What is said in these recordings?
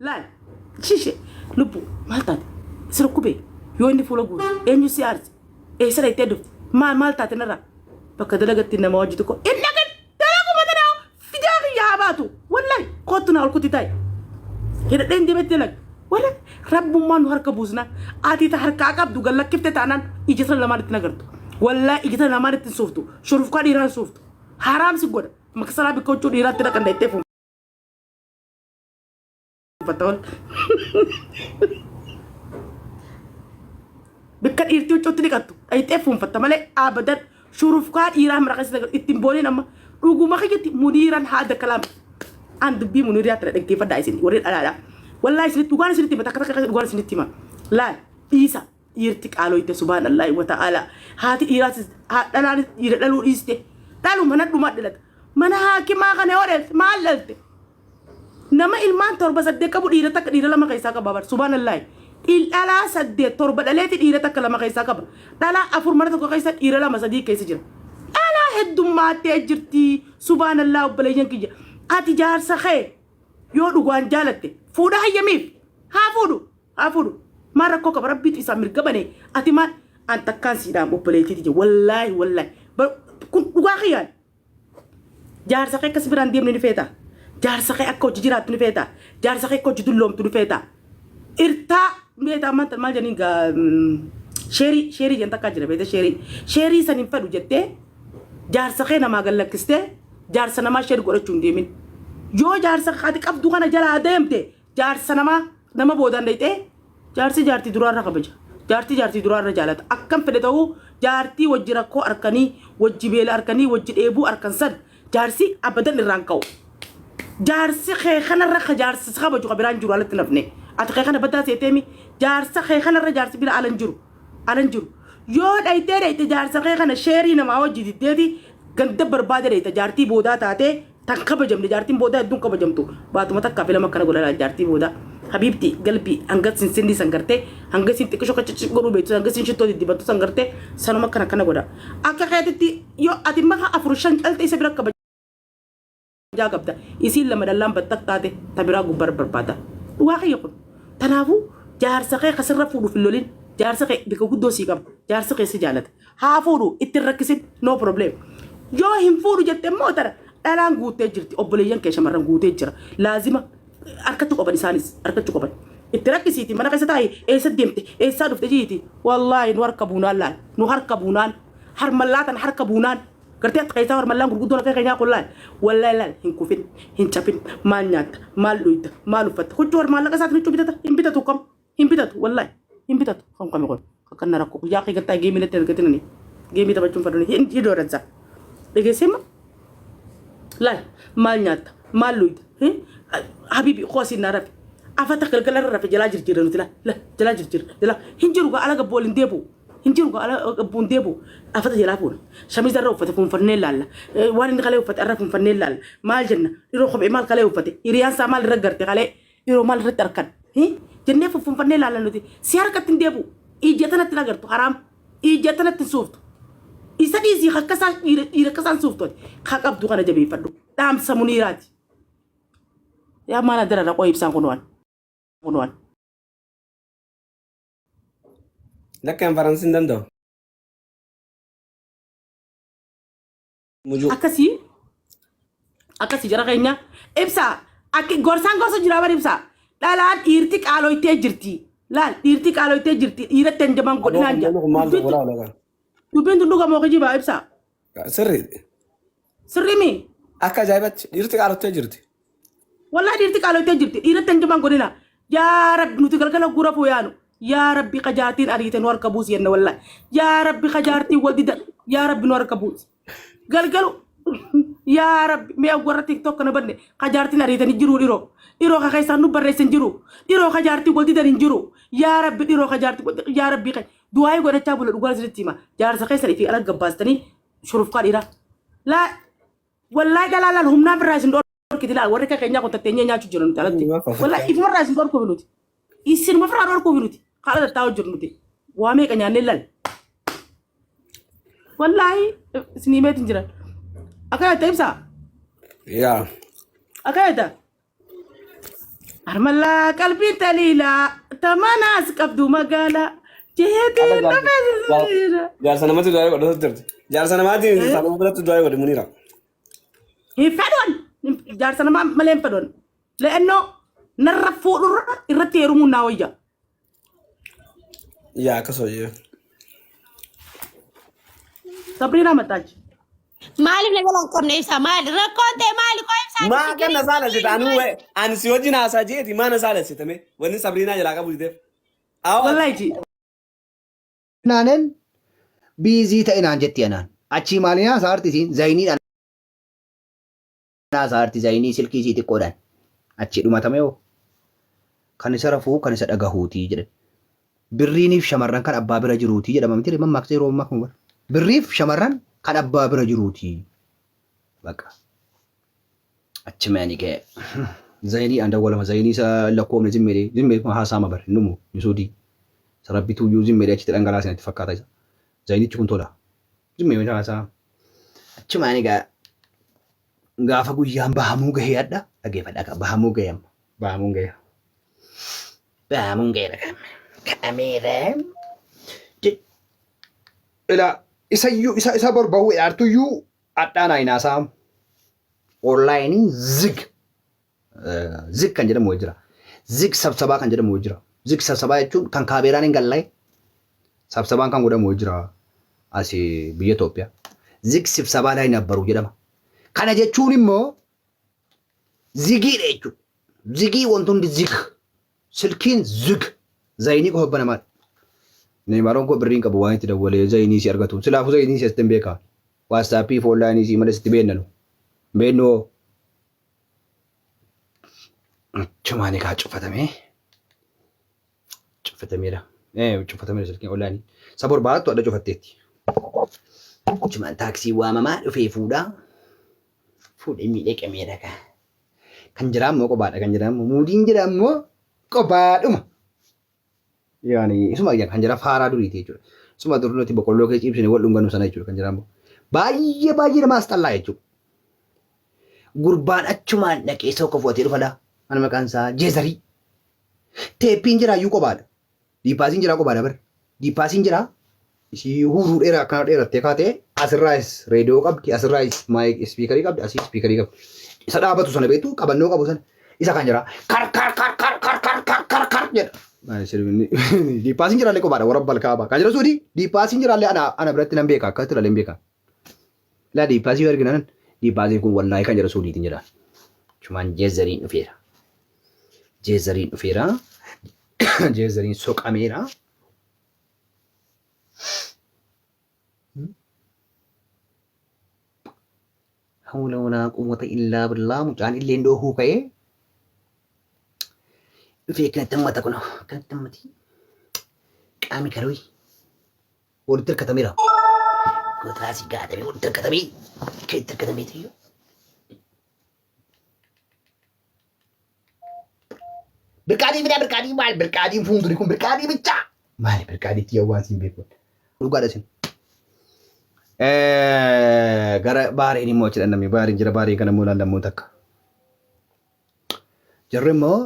laal shishe lubbu maal taate sira kubee yoo inni fuula guutu eenyu si aarse eessa dhaytee dhufte maal taate narraa bakka dalagatti nama wajji tokko inni agan dalaguma tanaa fidaa kiyyaa baatu wallahi kootu naa ol kuti taa'e hidhadheen deemetti dalag wallahi rabbummaan nu harka buusna ati ta harkaa qabdu gallakkifte taanaan ijjata lamaanitti nagartu wallahi ijjata lamaanitti suuftu shurufkaa dhiiraan suuftu haraam si godha maksaraa bikka huccuu dhiiraatti dhaqan dhaytee fatawal bikka dhiirtii huccuutti dhiqattu dhaytee fuunfatta malee abadan shurufkaa dhiiraa maraqa ittiin booneen amma dhuguma kiyyatti muniiran haada kalaam an dubbii muniiraa tana dhaggeeffadhaa isin warri dhalaadhaa wallahi isinitti dhugaan isinitti hima takka dhugaan isinitti hima laal dhiisa dhiirti qaaloyte subhaanallahi wa ta'ala haati dhiiraas dhalaan dhiira dhaluu dhiiste dhalu mana dhumaa dhalata mana haakimaa kana oreef maal dhalte nama ilmaan torba saddeet qabu dhiira takka dhiira lama keessaa qaba bar subhaanallahi dhalaa saddeet torba dhaleeti dhiira takka lama keessaa qaba dhalaa afur mana tokko keessa dhiira lama sadii keessa jira dhalaa heddummaatee jirti subhaanallahi obboleeyyan kiyya ati jaarsa kee yoo dhugaan jaalatte fuudha hayyamiif haa fuudhu maal rakkoo qaba rabbiitu isaa mirga banee ati maal an takkaan siidhaan obboleettiiti jira wallahi kun dhugaa kiyyaan jaarsa kee akkas biraan deemne ni feeta jaarsa kee akka hojii jiraattu ni feeta jaarsa kee akka hojii dulloomtu ni feeta irtaa meetaa maanta maal jedhanii gaa sheerii jan takkaa jira beeta sheerii san hin fedhu jettee jaarsa kee namaa gallakkistee jaarsa namaa sheerii godhachuu hin deemin yoo jaarsa ati qabdu kana jalaa deemte jaarsa nama boodaan dhayxee jaartii duraarra kabaja jaartii duraarra jaalata akkam fedhe ta'uu jaartii wajji rakkoo arkanii wajji beela arkanii wajji dheebuu arkan san jaarsi abadan irraan ka'u jaarsi kee kanarra ka jaarsi kabaju kabiraan jiru alatti nafne ati kee kana baddaa seeteemi jaarsa kee kanarra jaarsi bira alan jiru yoo dhayte jaarsa kee kana sheerii namaa wajji diddeeti ganda barbaade dhayta jaartii boodaa taatee tan kabajamne jaartiin boodaa hedduun kabajamtu baatuma takkaa filama kana godha jaartii boodaa habibti galbii hanga sinsinni sangartee hanga sin xiqqisho kachichi godhuu beektu hanga sin shittoo diddibattu sangartee sanuma kana godha akka keetitti yoo ati maka afur shan calte isa bira kabajaa qabda isiin lama dallaan battak taate tabiraa gubbar barbaada dhugaa kiyya kun tanaafuu jaarsa kee kasirra fuudhu filloliin jaarsa kee bika guddoo sii qaba jaarsa kee si jaalata haa fuudhu ittiin rakkisin no problem yoo hin fuudhu jette immoo tara dhalaan guutee jirti obboleeyyan kee shamarran guutee jira laazima arkatu qaban isaanis arkatu qaban itti rakkisiiti mana keessa taa'e eessa deemte eessaa dhufte jiiti wallaahi nu harka buunaan laal nu harka buunaan harmallaatan harka buunaan gartee akka keessaa harmallaan gurguddoon akka keenyaa kun laal wallaahi laal hin kufin hin capin maal nyaatta maal dhuyta maal uffatta huccuu harmaallaqa isaatti huccuu bitata hin bitatu kam hin bitatu wallaahi hin bitatu kan kame kun akkanna rakko guyyaa kee gattaa geemii natti argatinani geemii taphachuun fadhani hin dooransa dhageessima laal maal nyaatta maal dhuyta habibi khosi narafi afata kalkala rafi jala jirjira nutila la jala jirjira jala hinjiru ga alaga bolin debu hinjiru ga alaga bun debu afata jala bun shamiz darra ufata fun fanne lalla wani kale ufata arra fun fanne lalla mal janna iro khobe mal kale ufata iriyan sa mal ragarte kale iro mal retarkan jenne fun fanne lalla nuti siar katin debu ijatana tinagartu haram ijatana tisuftu isadi si hakasa ira kasan suftu hakabdu kana jabi faddu dam samunirati ya mana dara da koyib san kunwan lakkan faransin dando muju akasi jara kenya ibsa akki gorsan gorso jira bar ibsa dalan irti qaloyte jirti lal irti qaloyte jirti iraten jaman godina ja dubin dunduga mo jiba ibsa sirri mi akka jaybat irti qaloyte jirti والله ديرتي قالوا تجرتي إيرتن جمان قلنا يا رب نتقل كلا غرف ويانو يا ربي خجارتين أريتن ور كبوس ينا والله يا ربي خجارتي ولدي يا ربي نور كبوس قالوا يا رب مي أقول تيك توك أنا بني خجارتين أريتن يجرو إيرو خايسان نبرة سنجرو إيرو خجارتي ولدي دارين جرو يا رب إيرو خجارتي يا ربي خي دعاء قرأ تابول الأقوال زلتيما جار سخيسري في ألق جباستني شرف قاريرا لا والله لا هم نافرازن كده لا وريك كأني كنت تاني نيا تجرن تلاتي ولا إفمر راسي دور كوبينوتي يصير ما فرار دور كوبينوتي خلاص تاو جرنوتي وامي كأني نلال والله سنيمة تنجرا أكيد تيمسا يا أكيد Armallaa qalbii taliilaa tamanaas qabdu magaalaa jeetii nafeera. Jaarsa namatti du'aa godhu jirti. Jaarsa namaatti sammuu biratti du'aa godhu muniira. Hin fedhoon jaarsa namaa malee hin fedhoon le'ennoo narra fuudhurra irratti heerumuun naa wayya. Yaa akkasoo jee. Sabriinaa Mattaachi. Maaliif nama lan qabne ibsa maali rakkoon ta'e maali koo ibsa Maa kan na saala sita ani si wajjin haasaa jeeti maa na saala sitame wanni Sabriinaa jalaa qabu jiteef. Wallahi ji. Naanen biizii ta'e naan jetti anaan. Achii maalinaa saartisiin zayiniidhaan saarti zayinii silkii isii xiqqoodhaan. Achii dhumatame hoo. Kan isa rafuu kan isa dhagahuutii jedhan. Birriiniif shamarran kan abbaa bira jiruutii jedhama miti mammaaksee yeroo ammaa kun bara. Birriif shamarran kan abbaa bira jiruutii. Baqa. Achi maani ka'e. Zayinii aan dawwalama zayinii isa lakkoofne zimmee haasaama bare numu yisuudii. Sarabbituu iyyuu zimmee achitti dhangalaasee natti fakkaata isa. Zayinichi kun tola. Zimmee haasaa. Achi maani ka'e. Gaafa guyyaan bahamuu gahee adda dhageeffadha bahamuu gahee amma bahamuun gahee. Bahamuun gahee ka'ameera. Ila isa borba'uu yaartuyyuu adhaan aynaasaa onlaayinii zig kan jedhamu jira. Zig sabsabaa kan jedhamu jira. Zig sabsabaa jechuun kan kaabeeraan hin gallaa'e sabsabaan kan godhamu jira asii biyya Itoophiyaa. Zig sibsabaa laa hin abbaru jedhama. Kana jechuun immoo zigiidha jechuudha. Zigii wantoonni zig silkiin zig zayinii qofa banamaadha. Neemaroon koo birriin qabu waan itti dawwalee zayinii si argatu. Silaafuu zayinii si asitti hin beekaa. Waatsaappii fi onlaayinii si malee sitti beennanu. Beennoo. Chumaanii kaa cuffatamee. Cuffatameera. Cuffatameera silkiin onlaayinii. Isa barbaadatu adda cuffatteetti. Chumaan taaksii waamamaa dhufee fuudhaa. Fuudhee miidhagameera kaa. Kan jiraammoo kophaadha kan jiraammoo muudiin jiraammoo kophaadhuma. Yaani isuma kan jira faaraa duriiti jechuudha. Isuma dur nuti boqqolloo kee ciibsine wal dhunganu sana jechuudha kan jiraammoo. Baay'ee namaas xallaa jechuudha. Gurbaan achumaan dhaqee isa qofatee dhufadha. Mana maqaan isaa Jeezarii. Teeppiin jira iyyuu kophaadha. Diippaasiin jira kophaadha bara. Diippaasiin jira. Isii huuruu dheeraa akkana dheerattee kaatee asirraayis reediyoo qabdi asirraayis maayik ispiikarii qabdi asii ispiikarii qabdi. Isa dhaabatu sana beektu qabannoo qabu sana isa kan jira kar jedha. Diippaasiin jiraallee kophaadha warra balkaabaa kan jira suudii diippaasiin jiraallee ana biratti nan beeka akkatti ilaalee hin beeka. Laa diippaasii arginan diippaasiin kun wallaahi kan jira suudiitiin jedha. Cumaan jeezariin dhufeera. Jeezariin dhufeera. Jeezariin soqameera. Hawla walaa quwwata illaa billaa mucaan illee ndoohuu ka'ee dhufee kanatti hammata kun kanatti hammati qaami karooyi walitti hirkatameera. Gootaasii gaatamee walitti hirkatamee kan itti hirkatamee ta'e birqaadii bidaa birqaadii maal birqaadiin fuulduri kun birqaadii bichaa maali birqaadiitti yawwaan siin beeku dhugaadha sin. Gara baariin immoo achi dhandhamee baariin jira baariin kana immoo laallammoo takka. Jarri immoo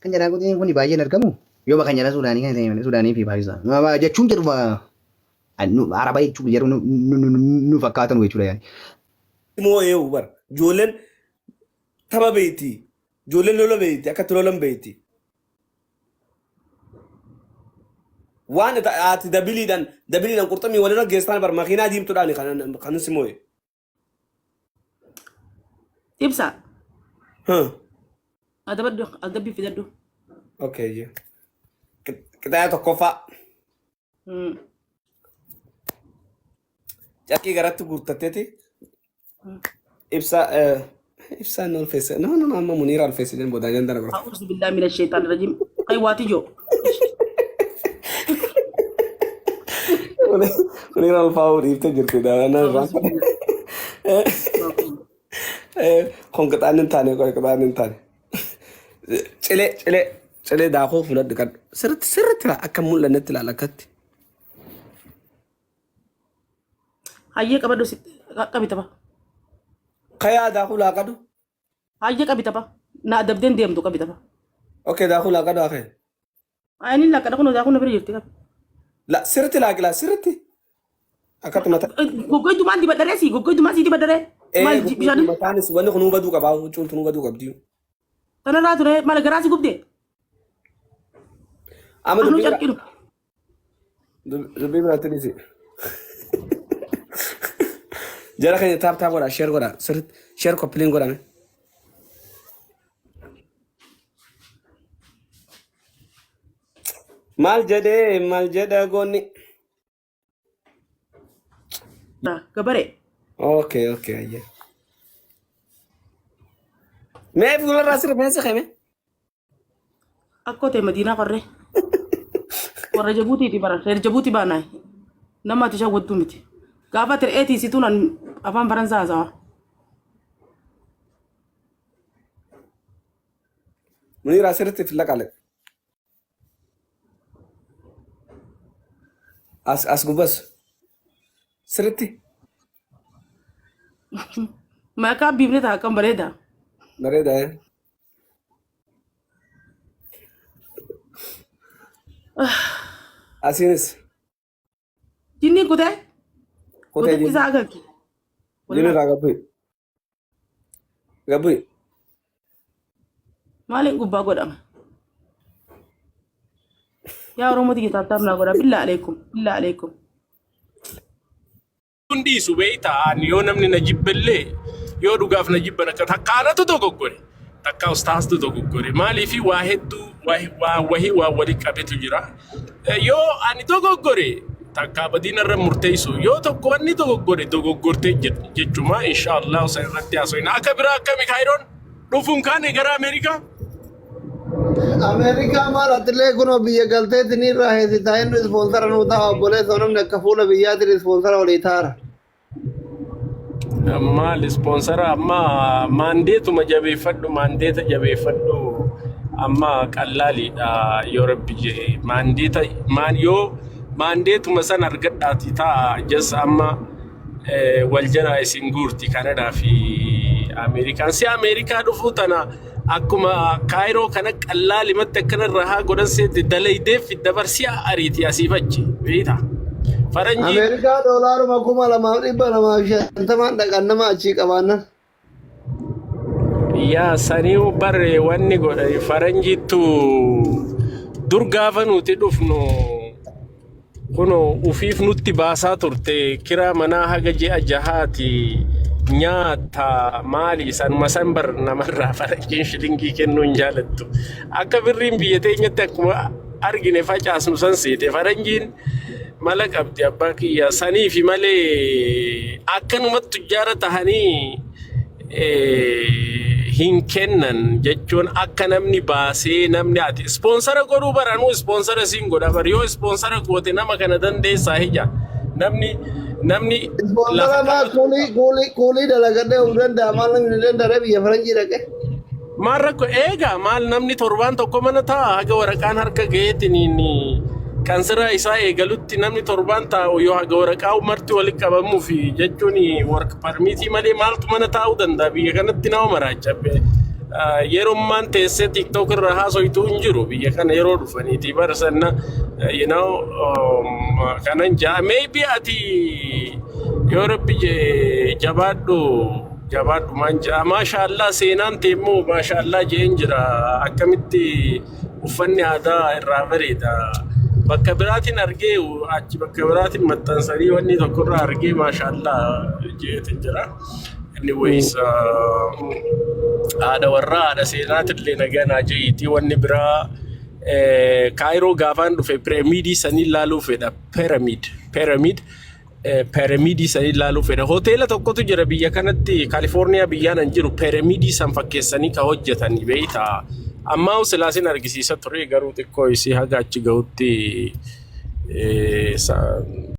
kan jedhaa guutiin kun baay'een argamu yoo kan jedhaa Suudaanii kan ta'e Suudaanii fi Paakistaan jechuun jedhu Arabaa jechuun jedhu nu fakkaatan jechuudha yaani. Immoo eewu bara ijoolleen tapha beekti ijoolleen lola beekti akkatti lolan beekti. Waan ati dabiliidhaan qurxummii walirra geessan bar makiinaa diimtuudhaan kan simmoo. Ibsa. Adabbii fidadhu. Okay. Qixaaya tokkoffaa. Cakkii garatti guuttateeti. Ibsaan ulfeesse. Nama amma Muniira ulfeesse jedhan booda jandana godha. A'uudhu billaahi mina sheetaan rajim. Qaywaati joo. Muniira ulfaa'uu dhiiftee jirti daawwanaa irraa. Konqixaan hin taane konqixaan hin taane. Cilee daakuu fuuldura kan sirriitti akka mul'annetti ilaala akkatti. Hayyee qabadhu qabita ba. Kayaa daakuu laaqadu. Hayya qabita ba? Na adabdeen deemtu qabita ba? Okay, daakuu laaqa daakee. Ani laaqadha kun bira jirti qaba. La sirriitti laaqilaa sirriitti. Akkatuma ta'a. Goggoytumaan dibadharee si goggoytumaan si dibadharee. Maal bishaan Mataanis wanni kun hubaduu qabaa huccuun tun hubaduu qabdi. tanarraa ture mala garaa si gubdee. Amma Anu dubbii carqinu. biraatti dhisi. Jara keenya taap godha sheer godha sirriitti sheer koppiliin godhame. Maal jedha goonni. Gabaree. Okay, ayyee. Mee fuularraa sirra fe'insa keeme? Akkoo ta'e Madiinaa qorree. Warra Jabuutiiti bara. Reer Jabuuti baanaa. Nama ati shawwattuu miti. Gaafa tir'eetii situun afaan Faransaa haasawaa. Muniiraa sirriitti filla qale. As gubbas. Sirriitti. Maqaa biifne ta'a kan bareeda. Bareeda Asiinis. Jinni kutee. Kutee Kutee isaa agarki. Jinirraa gabbuyi. Maaliin gubbaa godhama? Yaa Oromoo kitaabtaaf naa godha. Billaa aleekum. Hundi subeetaan yoo namni na jibballee yoo dhugaaf na jibban akka takkaanatu dogoggore takka ustaastu dogoggore maaliifi waa hedduu waa walii qabetu jira yoo ani dogoggore takka badinarra murteessu yoo tokko wanni dogoggortee jechuma inshallah usa irratti haasofna akka biraa akka Mikaayiroon dhufuun kaane gara Amerikaa maal atilee kunoo biyya galteetti ni irraa heesitaa inni ispoonsara nuu ta'a obboleessa namni akka fuula biyyaatiin ispoonsara walii taara. Maal ispoonsara amma maandeetuma jabeeffadhu amma qallaaliidha yoo rabbi jee yoo maandeetuma san argadhaati ta'a jas amma waljana isin guurti Kanadaa fi Ameerikaan si Ameerikaa dhufuu tana akkuma Kaayiroo kana qallaalimatti akkanarra haa godhan seetti dalaydeef dabarsii ariitii asiif achi beektaa. Faranjii Amerikaa doolaaruma 2,250 dhaqan nama achii qabaannan. yaa sanii barre wanni godhe faranjiittu dur gaafa nuti dhufnu kuno ufiif nutti baasaa turte kiraa manaa haga ji'a jahaati nyaata maali sanuma san bar namarraa faranjiin shilingii kennuu hin jaalattu akka birriin biyya teenyatti akkuma argine facaasnu san seete faranjiin mala qabdi abbaa kiyya sanii fi malee akkanumatti tujjaara tahanii hin kennan jechuun akka namni baasee namni ati sponsora godhuu baranuu sponsora siin godha bar yoo sponsora goote nama kana dandeessaa hija namni Ispoonsara maa kuulii dalagadhee of danda'a maal namni danda'a biyya faranjii dhaqe. maal rakko eegaa maal namni torbaan tokko mana ta'a haga waraqaan harka gaheetiin kan sirraa isaa eegalutti namni torbaan taa'u yoo haga waraqaa marti walitti qabamuuf jechuun work permitii malee maaltu mana taa'uu danda'a biyya kanatti nama maraachabe yeroo maan teessee TikTok irra haasoitu hin jiru biyya kana yeroo dhufaniiti barsanna kanan jaa maybe ati yoo rabbi jabaadhu manja maashaallah seenaan teemmoo maashaallah jeen jira akkamitti uffanni aadaa irraa bareeda bakka biraatiin argee achi bakka biraatiin maxxansanii wanni tokko irraa argee maashaallah jeetin jira anyways aada warra aada seenaatillee naganaa jeetii wanni biraa Kaayiroo gaafaan dhufe piramidii sanii ilaaluu fedha piramidii sanii ilaaluu fedha hoteela tokkotu jira biyya kanatti Kaalifoorniyaa biyyaan hin jiru piramidii san fakkeessanii ka hojjetanii beeytaa amma silaasin argisiisa ture garuu xiqqoo isii haga achi gahutti